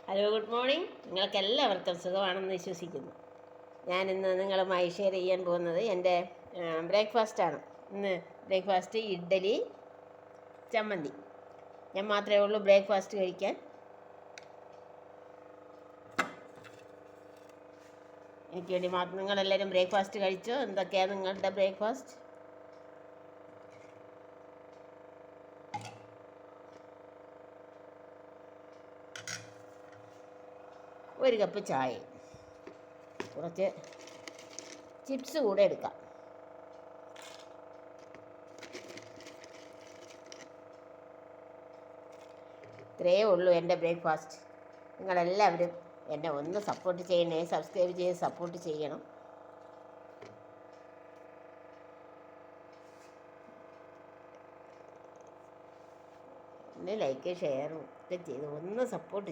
Hello, good morning. നിങ്ങൾക്ക് എല്ലാവർക്കും സുഖമാണെന്ന് വിശ്വസിക്കുന്നു. ഞാനിന്ന് നിങ്ങളുമായി ഷെയർ ചെയ്യാൻ പോകുന്നത് എൻ്റെ ബ്രേക്ക്ഫാസ്റ്റാണ്. ഇന്ന് ബ്രേക്ക്ഫാസ്റ്റ് ഇഡ്ഡലി, ചമ്മന്തി. ഞാൻ മാത്രമേ ഉള്ളൂ ബ്രേക്ക്ഫാസ്റ്റ് കഴിക്കാൻ. എനിക്ക് വേണ്ടി മാത്രം. നിങ്ങളെല്ലാവരും ബ്രേക്ക്ഫാസ്റ്റ് കഴിച്ചോ? എന്തൊക്കെയാണ് നിങ്ങളുടെ ബ്രേക്ക്ഫാസ്റ്റ്? ഒരു കപ്പ് ചായ, കുറച്ച് ചിപ്സ് കൂടെ എടുക്കാം. ഇത്രയേ ഉള്ളൂ എൻ്റെ ബ്രേക്ക്ഫാസ്റ്റ്. നിങ്ങളെല്ലാവരും എന്നെ ഒന്ന് സപ്പോർട്ട് ചെയ്യണേ. സബ്സ്ക്രൈബ് ചെയ്ത് സപ്പോർട്ട് ചെയ്യണം. ലൈക്ക് ഷെയറും ഒക്കെ ചെയ്ത് ഒന്ന് സപ്പോർട്ട്